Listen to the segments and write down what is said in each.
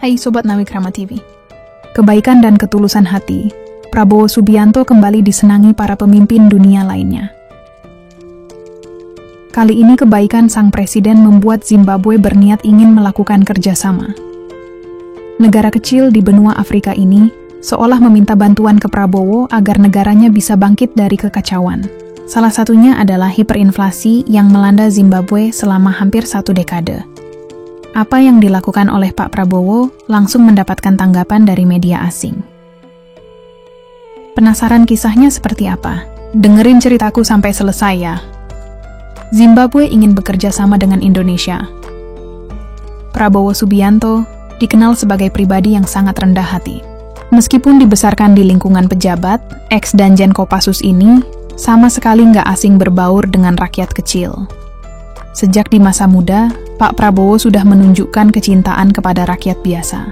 Hai Sobat Nawikrama TV. Kebaikan dan ketulusan hati, Prabowo Subianto kembali disenangi para pemimpin dunia lainnya. Kali ini kebaikan sang presiden membuat Zimbabwe berniat ingin melakukan kerjasama. Negara kecil di benua Afrika ini seolah meminta bantuan ke Prabowo agar negaranya bisa bangkit dari kekacauan. Salah satunya adalah hiperinflasi yang melanda Zimbabwe selama hampir 1 dekade. Apa yang dilakukan oleh Pak Prabowo langsung mendapatkan tanggapan dari media asing. Penasaran kisahnya seperti apa? Dengerin ceritaku sampai selesai ya. Zimbabwe ingin bekerja sama dengan Indonesia. Prabowo Subianto dikenal sebagai pribadi yang sangat rendah hati. Meskipun dibesarkan di lingkungan pejabat, ex-danjen Kopassus ini sama sekali nggak asing berbaur dengan rakyat kecil. Sejak di masa muda, Pak Prabowo sudah menunjukkan kecintaan kepada rakyat biasa.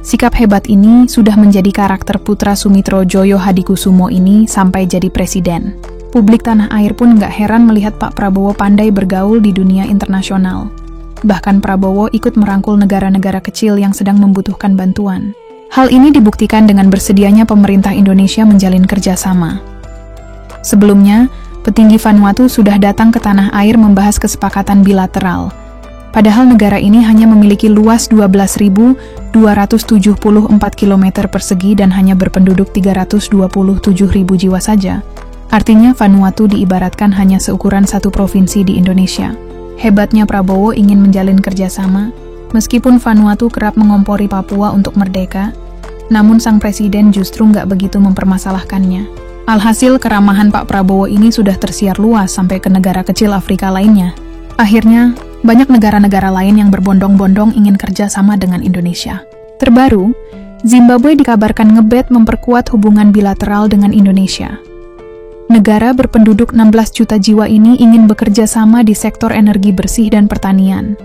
Sikap hebat ini sudah menjadi karakter putra Sumitro Joyo Hadikusumo ini sampai jadi presiden. Publik tanah air pun nggak heran melihat Pak Prabowo pandai bergaul di dunia internasional. Bahkan Prabowo ikut merangkul negara-negara kecil yang sedang membutuhkan bantuan. Hal ini dibuktikan dengan bersedianya pemerintah Indonesia menjalin kerjasama. Sebelumnya, petinggi Vanuatu sudah datang ke tanah air membahas kesepakatan bilateral. Padahal negara ini hanya memiliki luas 12.274 km persegi dan hanya berpenduduk 327.000 jiwa saja. Artinya Vanuatu diibaratkan hanya seukuran satu provinsi di Indonesia. Hebatnya Prabowo ingin menjalin kerjasama, meskipun Vanuatu kerap mengompori Papua untuk merdeka, namun sang presiden justru nggak begitu mempermasalahkannya. Alhasil keramahan Pak Prabowo ini sudah tersiar luas sampai ke negara kecil Afrika lainnya. Akhirnya, banyak negara-negara lain yang berbondong-bondong ingin kerja sama dengan Indonesia. Terbaru, Zimbabwe dikabarkan ngebet memperkuat hubungan bilateral dengan Indonesia. Negara berpenduduk 16 juta jiwa ini ingin bekerja sama di sektor energi bersih dan pertanian.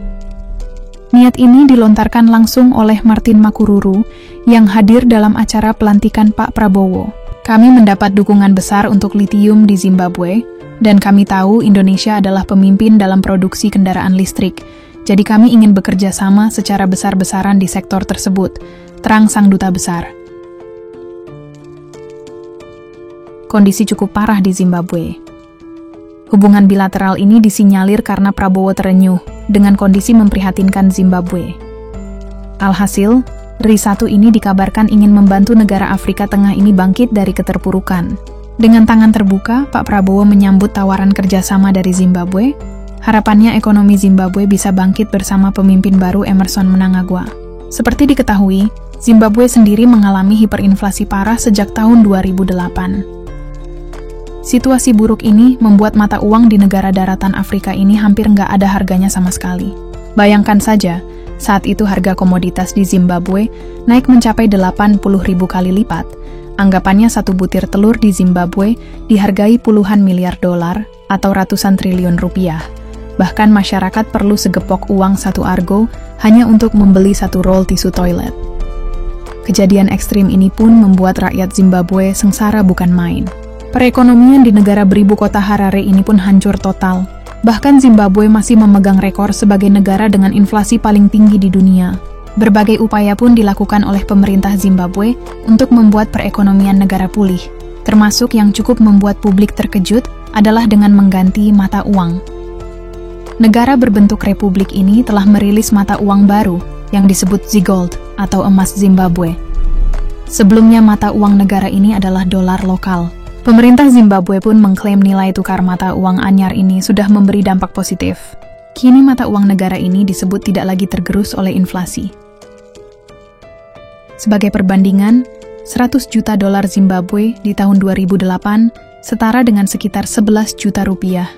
Niat ini dilontarkan langsung oleh Martin Makururu yang hadir dalam acara pelantikan Pak Prabowo. Kami mendapat dukungan besar untuk litium di Zimbabwe, dan kami tahu Indonesia adalah pemimpin dalam produksi kendaraan listrik, jadi kami ingin bekerja sama secara besar-besaran di sektor tersebut, terang sang duta besar. Kondisi cukup parah di Zimbabwe. Hubungan bilateral ini disinyalir karena Prabowo terenyuh dengan kondisi memprihatinkan Zimbabwe. Alhasil, RI1 ini dikabarkan ingin membantu negara Afrika Tengah ini bangkit dari keterpurukan. Dengan tangan terbuka, Pak Prabowo menyambut tawaran kerjasama dari Zimbabwe. Harapannya ekonomi Zimbabwe bisa bangkit bersama pemimpin baru Emmerson Mnangagwa. Seperti diketahui, Zimbabwe sendiri mengalami hiperinflasi parah sejak tahun 2008. Situasi buruk ini membuat mata uang di negara daratan Afrika ini hampir nggak ada harganya sama sekali. Bayangkan saja, saat itu harga komoditas di Zimbabwe naik mencapai 80.000 kali lipat. Anggapannya satu butir telur di Zimbabwe dihargai puluhan miliar dolar atau ratusan triliun rupiah. Bahkan masyarakat perlu segepok uang 1 argo hanya untuk membeli 1 roll tisu toilet. Kejadian ekstrim ini pun membuat rakyat Zimbabwe sengsara bukan main. Perekonomian di negara beribu kota Harare ini pun hancur total. Bahkan Zimbabwe masih memegang rekor sebagai negara dengan inflasi paling tinggi di dunia. Berbagai upaya pun dilakukan oleh pemerintah Zimbabwe untuk membuat perekonomian negara pulih. Termasuk yang cukup membuat publik terkejut adalah dengan mengganti mata uang. Negara berbentuk republik ini telah merilis mata uang baru yang disebut Z-Gold atau emas Zimbabwe. Sebelumnya mata uang negara ini adalah dolar lokal. Pemerintah Zimbabwe pun mengklaim nilai tukar mata uang anyar ini sudah memberi dampak positif. Kini mata uang negara ini disebut tidak lagi tergerus oleh inflasi. Sebagai perbandingan, 100 juta dolar Zimbabwe di tahun 2008 setara dengan sekitar 11 juta rupiah.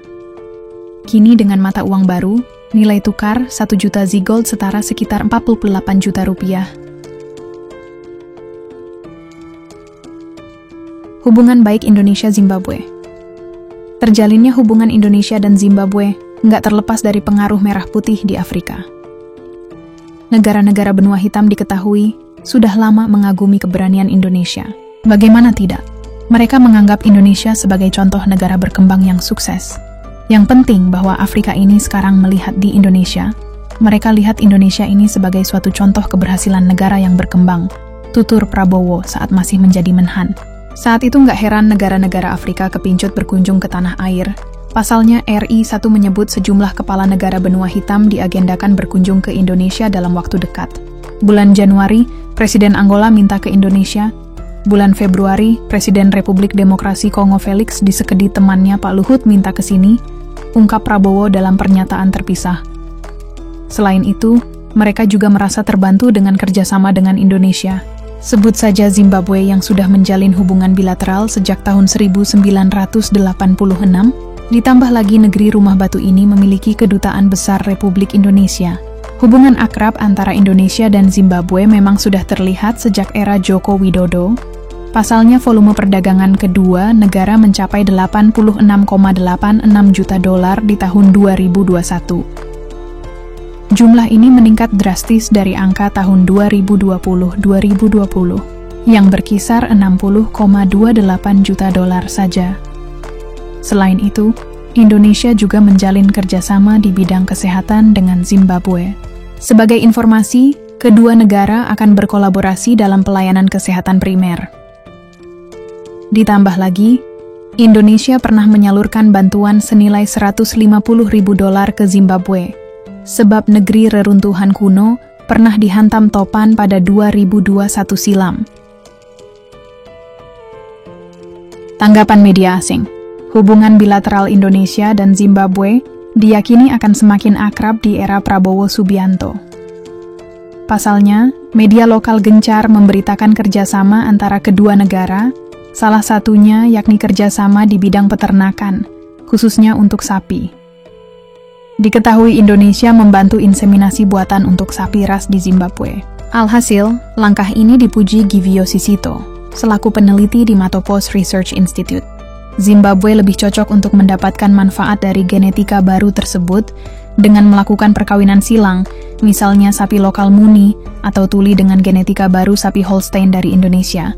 Kini dengan mata uang baru, nilai tukar 1 juta Z-Gold setara sekitar 48 juta rupiah. Hubungan baik Indonesia-Zimbabwe. Terjalinnya hubungan Indonesia dan Zimbabwe nggak terlepas dari pengaruh merah putih di Afrika. Negara-negara benua hitam diketahui sudah lama mengagumi keberanian Indonesia. Bagaimana tidak? Mereka menganggap Indonesia sebagai contoh negara berkembang yang sukses. Yang penting bahwa Afrika ini sekarang melihat di Indonesia mereka lihat Indonesia ini sebagai suatu contoh keberhasilan negara yang berkembang, tutur Prabowo saat masih menjadi menhan. Saat itu nggak heran negara-negara Afrika kepincut berkunjung ke tanah air. Pasalnya RI 1 menyebut sejumlah kepala negara benua hitam diagendakan berkunjung ke Indonesia dalam waktu dekat. Bulan Januari, Presiden Angola minta ke Indonesia. Bulan Februari, Presiden Republik Demokrasi Kongo Felix disekedi temannya Pak Luhut minta ke sini, ungkap Prabowo dalam pernyataan terpisah. Selain itu, mereka juga merasa terbantu dengan kerjasama dengan Indonesia. Sebut saja Zimbabwe yang sudah menjalin hubungan bilateral sejak tahun 1986, ditambah lagi negeri rumah batu ini memiliki kedutaan besar Republik Indonesia. Hubungan akrab antara Indonesia dan Zimbabwe memang sudah terlihat sejak era Joko Widodo. Pasalnya volume perdagangan kedua negara mencapai 86,86 juta dolar di tahun 2021. Jumlah ini meningkat drastis dari angka tahun 2020 yang berkisar 60,28 juta dolar saja. Selain itu, Indonesia juga menjalin kerjasama di bidang kesehatan dengan Zimbabwe. Sebagai informasi, kedua negara akan berkolaborasi dalam pelayanan kesehatan primer. Ditambah lagi, Indonesia pernah menyalurkan bantuan senilai 150.000 dolar ke Zimbabwe, sebab negeri reruntuhan kuno pernah dihantam topan pada 2021 silam. Tanggapan media asing. Hubungan bilateral Indonesia dan Zimbabwe diyakini akan semakin akrab di era Prabowo Subianto. Pasalnya, media lokal gencar memberitakan kerjasama antara kedua negara, salah satunya yakni kerjasama di bidang peternakan, khususnya untuk sapi. Diketahui Indonesia membantu inseminasi buatan untuk sapi ras di Zimbabwe. Alhasil, langkah ini dipuji Givio Sisito, selaku peneliti di Matopos Research Institute. Zimbabwe lebih cocok untuk mendapatkan manfaat dari genetika baru tersebut dengan melakukan perkawinan silang, misalnya sapi lokal muni atau tuli dengan genetika baru sapi Holstein dari Indonesia,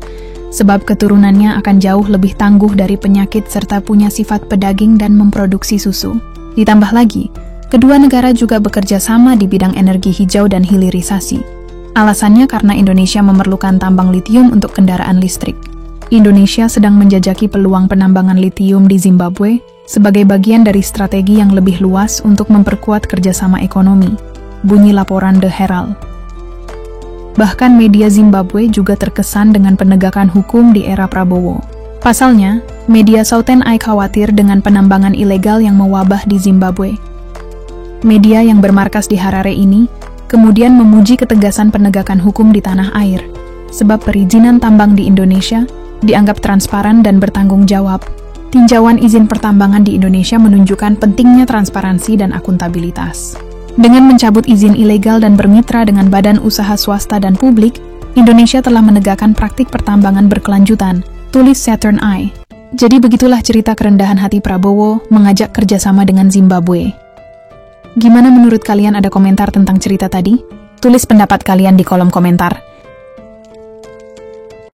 sebab keturunannya akan jauh lebih tangguh dari penyakit serta punya sifat pedaging dan memproduksi susu. Ditambah lagi, kedua negara juga bekerja sama di bidang energi hijau dan hilirisasi. Alasannya karena Indonesia memerlukan tambang litium untuk kendaraan listrik. Indonesia sedang menjajaki peluang penambangan litium di Zimbabwe sebagai bagian dari strategi yang lebih luas untuk memperkuat kerjasama ekonomi, bunyi laporan The Herald. Bahkan media Zimbabwe juga terkesan dengan penegakan hukum di era Prabowo. Pasalnya, media Southern Eye khawatir dengan penambangan ilegal yang mewabah di Zimbabwe. Media yang bermarkas di Harare ini kemudian memuji ketegasan penegakan hukum di tanah air, sebab perizinan tambang di Indonesia dianggap transparan dan bertanggung jawab. Tinjauan izin pertambangan di Indonesia menunjukkan pentingnya transparansi dan akuntabilitas. Dengan mencabut izin ilegal dan bermitra dengan badan usaha swasta dan publik, Indonesia telah menegakkan praktik pertambangan berkelanjutan, tulis Southern Eye. Jadi begitulah cerita kerendahan hati Prabowo mengajak kerjasama dengan Zimbabwe. Gimana menurut kalian, ada komentar tentang cerita tadi? Tulis pendapat kalian di kolom komentar.